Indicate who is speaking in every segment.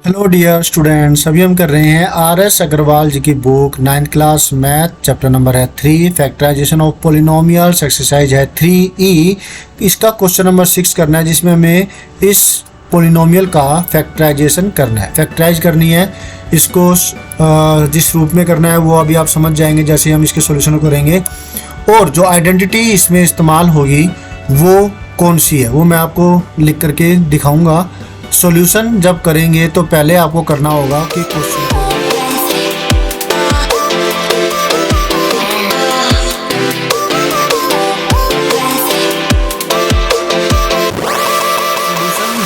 Speaker 1: Hello dear students, अभी हम कर रहे हैं आर.एस. अग्रवाल जी की book 9th class math. Chapter number है 3, फैक्टराइजेशन ऑफ पोलिनोमियल्स। एक्सरसाइज है 3E। इसका क्वेश्चन नंबर 6 करना है, जिसमें हमें इस पोलिनोमियल का फैक्टराइजेशन करना है, फैक्टराइज करनी है। इसको जिस रूप में करना है वो अभी आप समझ जाएंगे जैसे हम इसके सॉल्यूशन करेंगे। और जो आइडेंटिटी इसमें इस्तेमाल होगी वो कौन सी है वो मैं आपको लिख करके दिखाऊंगा। सॉल्यूशन जब करेंगे तो पहले आपको करना होगा कि क्वेश्चन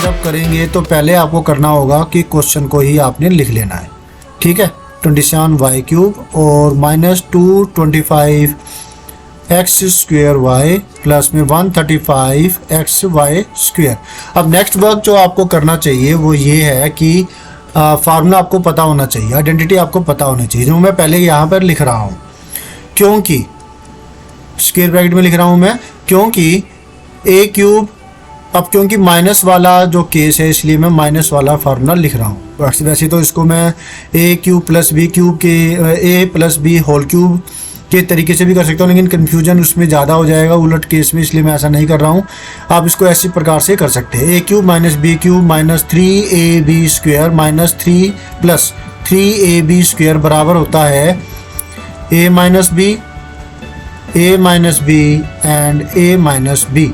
Speaker 1: जब करेंगे तो पहले आपको करना होगा कि क्वेश्चन को ही आपने लिख लेना है। ठीक है, 27y³ और -225 x² प्लस में 135 xy²। अब नेक्स्ट वर्क जो आपको करना चाहिए वो ये है कि फार्मूला आपको पता होना चाहिए, आइडेंटिटी आपको पता होनी चाहिए, जो मैं पहले यहाँ पर लिख रहा हूँ। क्योंकि स्क्वायर ब्रैकेट में लिख रहा हूँ मैं, क्योंकि a³। अब क्योंकि माइनस वाला जो केस है इसलिए मैं माइनस वाला फार्मूला लिख रहा हूँ। वैसे तो इसको मैं a³ + b³ के a + b होल क्यूब के तरीके से भी कर सकता हूँ, लेकिन कन्फ्यूजन उसमें ज़्यादा हो जाएगा उलट केस में, इसलिए मैं ऐसा नहीं कर रहा हूँ। आप इसको ऐसी प्रकार से कर सकते हैं, a³ - b³ -3ab² -3 + 3ab² बराबर होता है a - b and a - b।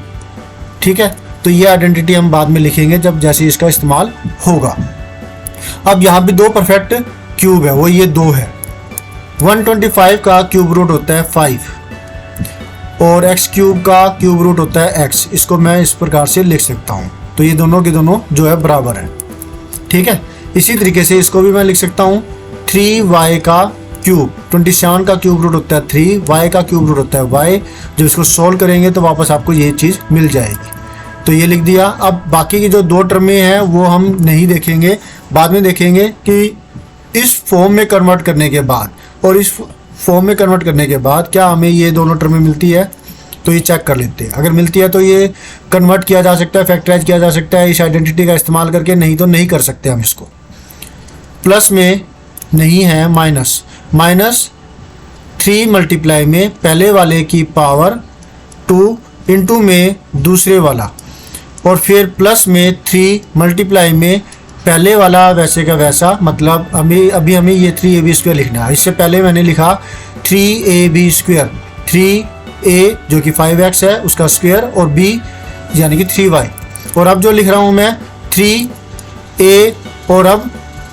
Speaker 1: ठीक है, तो ये आइडेंटिटी हम बाद में लिखेंगे जब जैसे इसका इस्तेमाल होगा। अब यहाँ पे दो परफेक्ट क्यूब है, वो ये दो है। 125 का क्यूब रूट होता है 5 और x³ का क्यूब रूट होता है x। इसको मैं इस प्रकार से लिख सकता हूँ, तो ये दोनों के दोनों जो है बराबर है। ठीक है, इसी तरीके से इसको भी मैं लिख सकता हूँ 3y का क्यूब। 27 का क्यूब रूट होता है 3, y का क्यूब रूट होता है y। जब इसको सॉल्व करेंगे तो वापस आपको ये चीज़ मिल जाएगी, तो ये लिख दिया। अब बाकी की जो दो टर्में हैं वो हम नहीं देखेंगे, बाद में देखेंगे कि इस फॉर्म में कन्वर्ट करने के बाद और इस फॉर्म में कन्वर्ट करने के बाद क्या हमें ये दोनों टर्में मिलती है, तो ये चेक कर लेते हैं। अगर मिलती है तो ये कन्वर्ट किया जा सकता है, फैक्टराइज किया जा सकता है इस आइडेंटिटी का इस्तेमाल करके, नहीं तो नहीं कर सकते हम इसको। प्लस में नहीं है माइनस, -3 मल्टीप्लाई में पहले वाले की पावर 2 इंटू में दूसरे वाला, और फिर प्लस में 3 मल्टीप्लाई में पहले वाला वैसे का वैसा, मतलब अभी हमें ये 3ab² लिखना है। इससे पहले मैंने लिखा 3ab², 3a जो कि 5x है उसका स्क्वायर और b यानी कि 3y, और अब जो लिख रहा हूँ मैं 3a और अब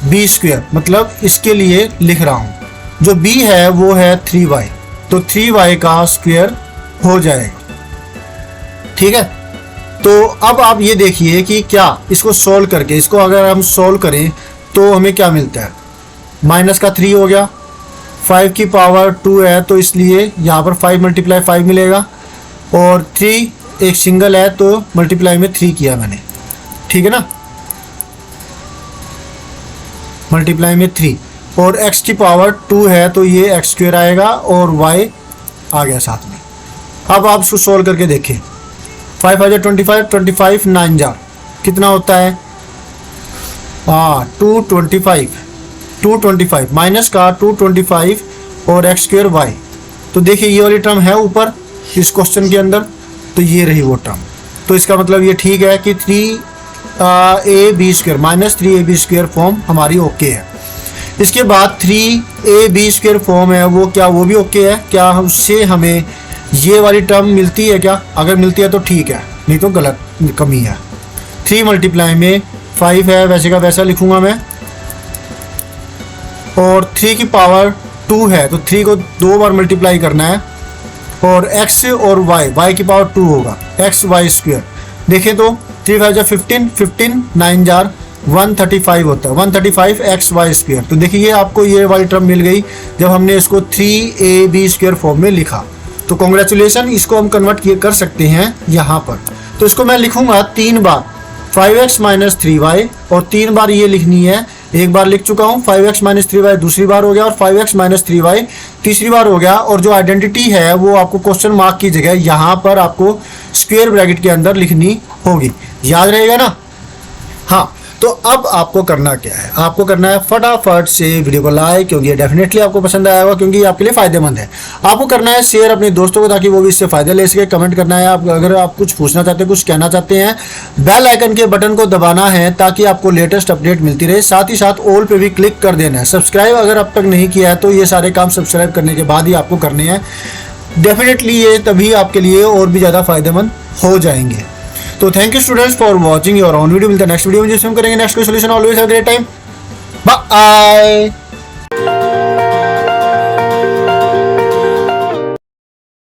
Speaker 1: b², मतलब इसके लिए लिख रहा हूँ जो b है वो है 3y, तो 3y का स्क्वायर हो जाएगा। ठीक है, तो अब आप ये देखिए कि क्या इसको सोल्व करके, इसको अगर हम सोल्व करें तो हमें क्या मिलता है। माइनस का 3 हो गया, 5 की पावर 2 है तो इसलिए यहाँ पर 5 × 5 मिलेगा, और 3 एक सिंगल है तो मल्टीप्लाई में 3 किया मैंने। ठीक है ना, मल्टीप्लाई में 3, और x की पावर 2 है तो ये x² आएगा और y आ गया साथ में। अब आप इसको सोल्व करके देखें, 5 × 25, 25 9 जार कितना होता है 225 माइनस का 225 और x² y। तो देखिए ये वाली टर्म है ऊपर इस क्वेश्चन के अंदर, तो ये रही वो टर्म। तो इसका मतलब ये ठीक है कि 3ab² -3ab² फॉर्म हमारी ओके है। इसके बाद 3ab² फॉर्म है वो क्या, वो भी ओके है क्या, उससे हमें ये वाली टर्म मिलती है क्या, अगर मिलती है तो ठीक है, नहीं तो गलत कमी है। 3 मल्टीप्लाई में 5 है वैसे का वैसा लिखूंगा मैं, और 3 की पावर 2 है तो 3 को 2 बार मल्टीप्लाई करना है, और x और y की पावर 2 होगा xy²। देखें तो 3 × 5 = 15, 15 9 जार 135 होता है, 135 xy²। तो देखिए आपको ये वाली टर्म मिल गई जब हमने इसको 3ab² फॉर्म में लिखा। तो कॉन्ग्रेचुलेसन, इसको हम कन्वर्ट कर सकते हैं यहाँ पर। तो इसको मैं लिखूंगा 3 बार 5x - 3y, और 3 बार ये लिखनी है। एक बार लिख चुका हूँ 5x - 3y दूसरी बार हो गया, और 5x - 3y तीसरी बार हो गया। और जो आइडेंटिटी है वो आपको क्वेश्चन मार्क की जगह यहाँ पर आपको स्क्वायर ब्रैकेट के अंदर लिखनी होगी, याद रहेगा ना। हाँ, तो अब आपको करना क्या है, आपको करना है फटाफट से वीडियो को लाइक, क्योंकि ये डेफिनेटली आपको पसंद आया होगा, क्योंकि ये आपके लिए फायदेमंद है। आपको करना है शेयर अपने दोस्तों को, ताकि वो भी इससे फायदा ले सके। कमेंट करना है, आप अगर आप कुछ पूछना चाहते हैं, कुछ कहना चाहते हैं, बेल आइकन के बटन को दबाना है ताकि आपको लेटेस्ट अपडेट मिलती रहे। साथ ही साथ ऑल पे भी क्लिक कर देना है। सब्सक्राइब अगर अब तक नहीं किया है तो ये सारे काम सब्सक्राइब करने के बाद ही आपको करने हैं। डेफिनेटली ये तभी आपके लिए और भी ज़्यादा फायदेमंद हो जाएंगे। तो thank you students for watching your on video. मिलता है नेक्स्ट वीडियो में, जिसमें हम करेंगे नेक्स्ट कोई solution. Always have a great time. Bye.